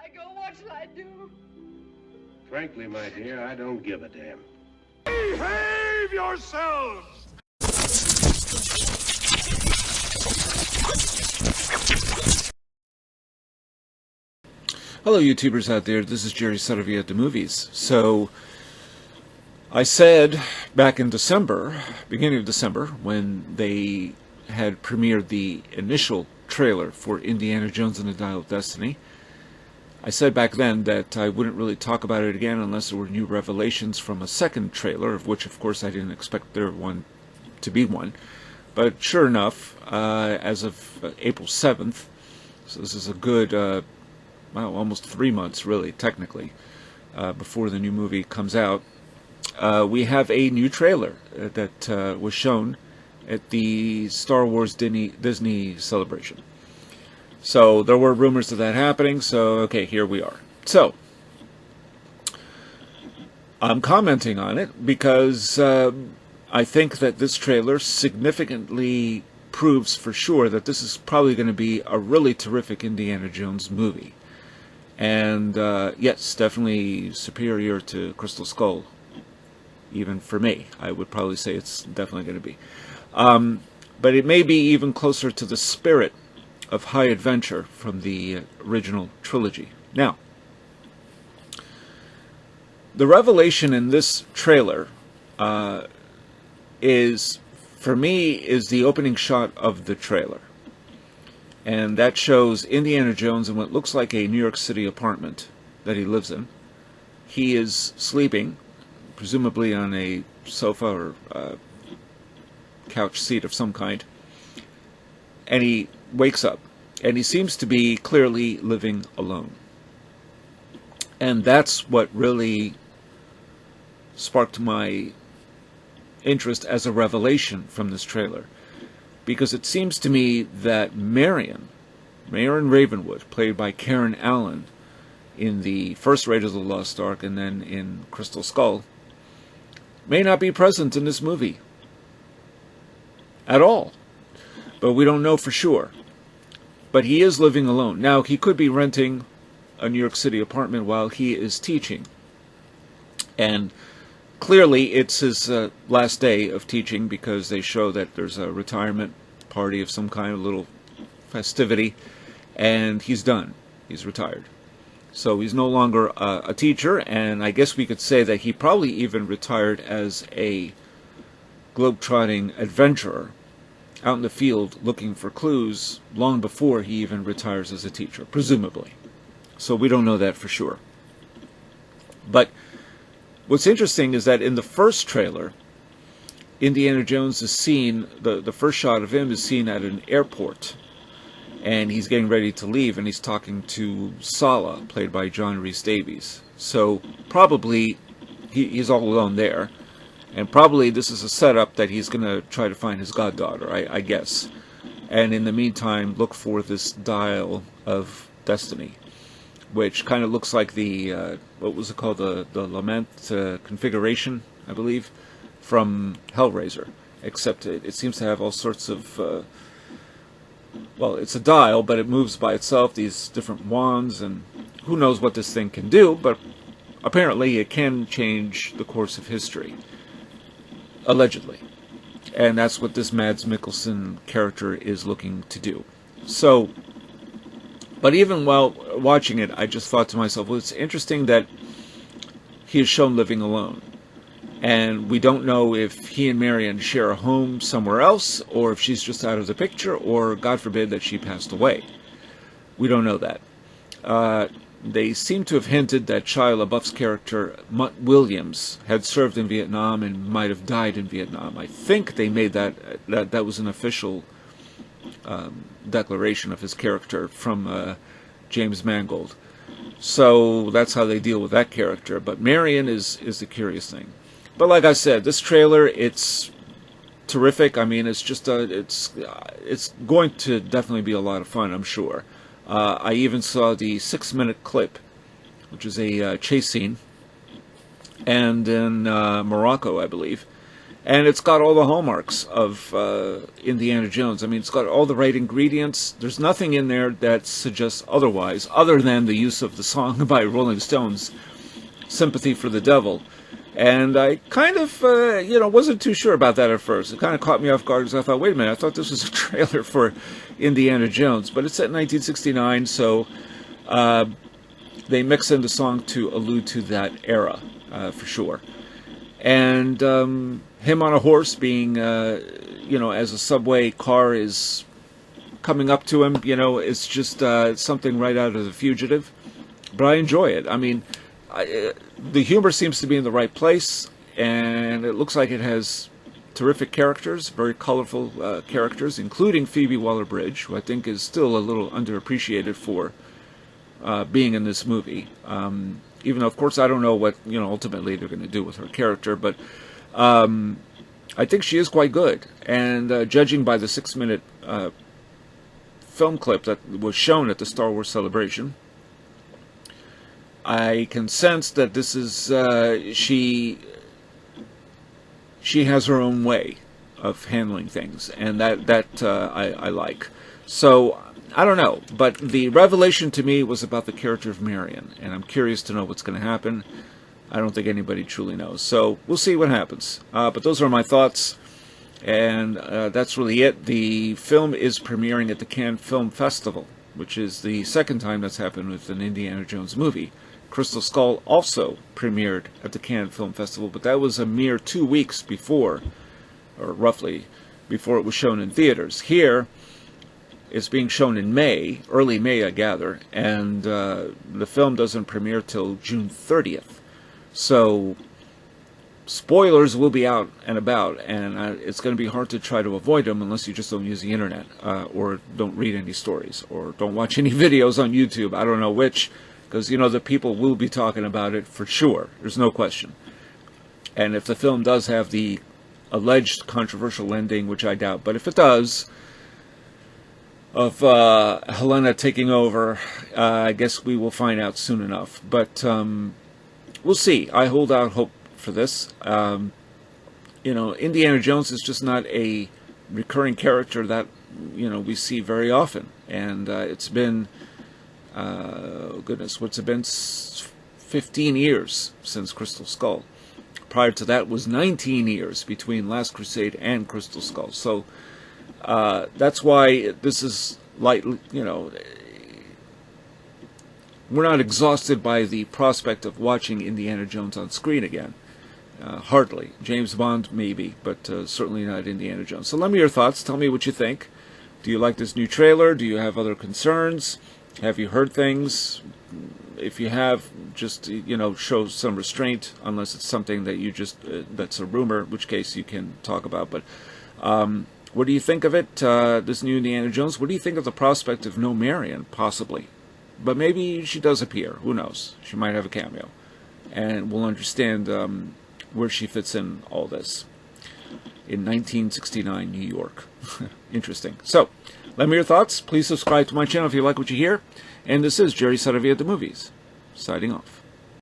I go? What shall I do? Frankly, my dear, I don't give a damn. Behave yourselves! Hello YouTubers out there, this is Jerry Saravia at the movies. So, I said back in December, beginning of December, when they had premiered the initial trailer for Indiana Jones and the Dial of Destiny, I said back then that I wouldn't really talk about it again unless there were new revelations from a second trailer, of which of course I didn't expect there to be one. But sure enough, as of April 7th, so this is a good well, almost 3 months, really, technically, before the new movie comes out, we have a new trailer that was shown at the Star Wars Disney celebration. So there were rumors of that happening, so okay, here we are. So, I'm commenting on it because I think that this trailer significantly proves for sure that this is probably going to be a really terrific Indiana Jones movie. And yes, definitely superior to Crystal Skull, even for me. I would probably say it's definitely going to be. But it may be even closer to the spirit of high adventure from the original trilogy. Now, the revelation in this trailer is, for me, is the opening shot of the trailer. And that shows Indiana Jones in what looks like a New York City apartment that he lives in. He is sleeping, presumably on a sofa or couch seat of some kind. And he wakes up. And he seems to be clearly living alone. And that's what really sparked my interest as a revelation from this trailer. Because it seems to me that Marion Ravenwood, played by Karen Allen in the first Raiders of the Lost Ark and then in Crystal Skull, may not be present in this movie at all. But we don't know for sure. But he is living alone. Now, he could be renting a New York City apartment while he is teaching. And clearly, it's his last day of teaching because they show that there's a retirement party of some kind, a little festivity, and he's done. He's retired. So he's no longer a teacher, and I guess we could say that he probably even retired as a globe-trotting adventurer out in the field looking for clues long before he even retires as a teacher, presumably. So we don't know that for sure. But what's interesting is that in the first trailer, Indiana Jones is seen, the first shot of him is seen at an airport. And he's getting ready to leave, and he's talking to Sala, played by John Rhys Davies. So probably he's all alone there. And probably this is a setup that he's going to try to find his goddaughter, I guess. And in the meantime, look for this Dial of Destiny, which kind of looks like the, what was it called, the Lament configuration, I believe, from Hellraiser. Except it seems to have all sorts of, well, it's a dial, but it moves by itself, these different wands, and who knows what this thing can do, but apparently it can change the course of history. Allegedly. And that's what this Mads Mikkelsen character is looking to do. So, but even while watching it, I just thought to myself, well, it's interesting that he is shown living alone. And we don't know if he and Marion share a home somewhere else, or if she's just out of the picture, or, God forbid, that she passed away. We don't know that. They seem to have hinted that Shia LaBeouf's character, Mutt Williams, had served in Vietnam and might have died in Vietnam. I think they made that was an official declaration of his character from James Mangold. So that's how they deal with that character. But Marion is the curious thing. But like I said, this trailer, it's terrific. I mean, it's just it's going to definitely be a lot of fun, I'm sure. I even saw the 6-minute clip, which is a chase scene, and in Morocco, I believe. And it's got all the hallmarks of Indiana Jones. I mean, it's got all the right ingredients. There's nothing in there that suggests otherwise, other than the use of the song by Rolling Stones, Sympathy for the Devil. And I kind of, wasn't too sure about that at first. It kind of caught me off guard because I thought, wait a minute, I thought this was a trailer for Indiana Jones. But it's set in 1969, so they mix in the song to allude to that era, for sure. And him on a horse being, as a subway car is coming up to him, it's just something right out of The Fugitive. But I enjoy it. I mean, the humor seems to be in the right place, and it looks like it has terrific characters, very colorful characters, including Phoebe Waller-Bridge, who I think is still a little underappreciated for being in this movie. Even though, of course, I don't know what ultimately they're going to do with her character, but I think she is quite good. And judging by the 6-minute film clip that was shown at the Star Wars Celebration, I can sense that this is she has her own way of handling things, and that I like. So I don't know, but the revelation to me was about the character of Marion, and I'm curious to know what's going to happen. I don't think anybody truly knows, so we'll see what happens. But those are my thoughts, and that's really it. The film is premiering at the Cannes Film Festival, which is the second time that's happened with an Indiana Jones movie. Crystal Skull also premiered at the Cannes Film Festival, but that was a mere 2 weeks before, or roughly, before it was shown in theaters. Here, it's being shown in May, early May, I gather, and the film doesn't premiere till June 30th. So, spoilers will be out and about, and it's going to be hard to try to avoid them unless you just don't use the internet, or don't read any stories, or don't watch any videos on YouTube. I don't know which, because, the people will be talking about it for sure. There's no question. And if the film does have the alleged controversial ending, which I doubt, but if it does, of Helena taking over, I guess we will find out soon enough. But we'll see. I hold out hope for this. Indiana Jones is just not a recurring character that, we see very often. And it's been, what's it been? 15 years since Crystal Skull. Prior to that was 19 years between Last Crusade and Crystal Skull. So that's why this is we're not exhausted by the prospect of watching Indiana Jones on screen again. Hardly. James Bond, maybe, but certainly not Indiana Jones. So let me your thoughts. Tell me what you think. Do you like this new trailer? Do you have other concerns? Have you heard things? If you have, just, show some restraint, unless it's something that you just, that's a rumor, in which case you can talk about. But what do you think of it, this new Indiana Jones? What do you think of the prospect of no Marion, possibly? But maybe she does appear. Who knows? She might have a cameo. And we'll understand where she fits in all this. In 1969 New York. Interesting. So, let me your thoughts. Please subscribe to my channel if you like what you hear. And this is Jerry Saravia at the Movies, signing off.